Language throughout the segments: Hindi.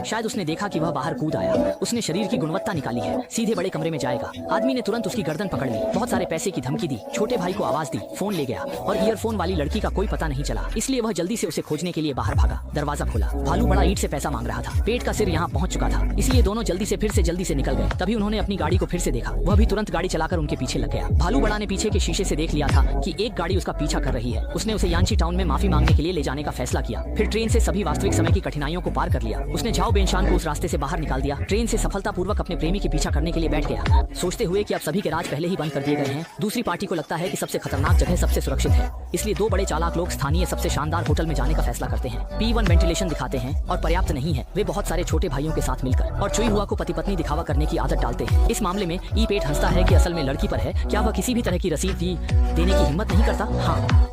शायद उसने देखा कि वह बाहर कूद आया। उसने शरीर की गुणवत्ता निकाली है, सीधे बड़े कमरे में जाएगा। आदमी ने तुरंत उसकी गर्दन पकड़ ली, बहुत सारे पैसे की धमकी दी, छोटे भाई को आवाज दी, फोन ले गया और ईयरफोन वाली लड़की का कोई पता नहीं चला, इसलिए वह जल्दी से उसे खोजने के लिए बाहर भागा। दरवाजा खोला, भालू बड़ा ईंट से पैसा मांग रहा था। पेट का सिर यहाँ पहुंच चुका था, इसलिए दोनों जल्दी से निकल गए। तभी उन्होंने अपनी गाड़ी को फिर से देखा, वह भी तुरंत गाड़ी चलाकर उनके पीछे लग गया। भालू बड़ा ने पीछे के शीशे से देख लिया था कि एक गाड़ी उसका पीछा कर रही है। उसने उसे यांची टाउन में माफी मांगने के लिए ले जाने का फैसला किया। फिर ट्रेन से सभी वास्तविक समय की कठिनाइयों को पार कर लिया। उसने झाओ बेनशान को उस रास्ते से बाहर निकाल दिया। ट्रेन से सफलतापूर्वक अपने प्रेमी के पीछा करने के लिए बैठ गया, सोचते हुए कि अब सभी के राज पहले ही बंद कर दिए गए हैं। दूसरी पार्टी को लगता है कि सबसे खतरनाक जगह सबसे सुरक्षित है, इसलिए दो बड़े चालाक लोग स्थानीय सबसे शानदार होटल में जाने का फैसला करते हैं। P1 वेंटिलेशन दिखाते हैं और पर्याप्त नहीं है। वे बहुत सारे छोटे भाइयों के साथ मिलकर और चुई हुआ को पति पत्नी दिखावा करने की आदत डालते हैं। इस मामले में ई पेट हंसता है कि असल में लड़की पर है, क्या वह किसी भी तरह की रसीद देने की हिम्मत नहीं करता। हाँ,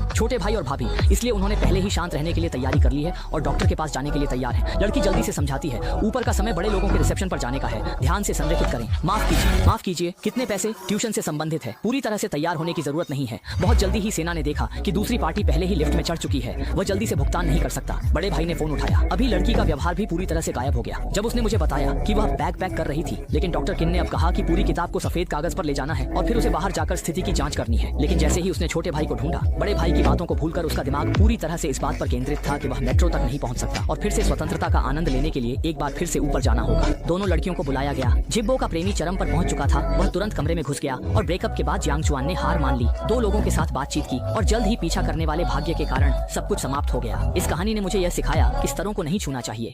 छोटे भाई और भाभी, इसलिए उन्होंने पहले ही शांत रहने के लिए तैयारी कर ली है और डॉक्टर के पास जाने के लिए तैयार है। लड़की जल्दी से समझाती है, ऊपर का समय बड़े लोगों के रिसेप्शन पर जाने का है, ध्यान से संरेखित करें। माफ कीजिए, कितने पैसे? ट्यूशन से संबंधित है, पूरी तरह से तैयार होने की जरूरत नहीं है। बहुत जल्दी ही सेना ने देखा कि दूसरी पार्टी पहले ही लिफ्ट में चढ़ चुकी है, वह जल्दी से भुगतान नहीं कर सकता। बड़े भाई ने फोन उठाया। अभी लड़की का व्यवहार भी पूरी तरह से गायब हो गया। जब उसने मुझे बताया कि वह बैग पैक कर रही थी, लेकिन डॉक्टर किन ने अब कहा कि पूरी किताब को सफेद कागज पर ले जाना है और फिर उसे बाहर जाकर स्थिति की जांच करनी है। लेकिन जैसे ही उसने छोटे भाई को ढूंढा, बड़े भाई की बातों को भूलकर उसका दिमाग पूरी तरह से इस बात पर केंद्रित था कि वह मेट्रो तक नहीं पहुंच सकता और फिर से स्वतंत्रता का आनंद लेने के लिए एक बार फिर से ऊपर जाना होगा। दोनों लड़कियों को बुलाया गया। जिब्बो का प्रेमी चरम पर पहुंच चुका था, वह तुरंत कमरे में घुस गया और ब्रेकअप के बाद जियांग चुआन ने हार मान ली। दो लोगों के साथ बातचीत की और जल्द ही पीछा करने वाले भाग्य के कारण सब कुछ समाप्त हो गया। इस कहानी ने मुझे यह सिखाया कि स्तरों को नहीं छूना चाहिए।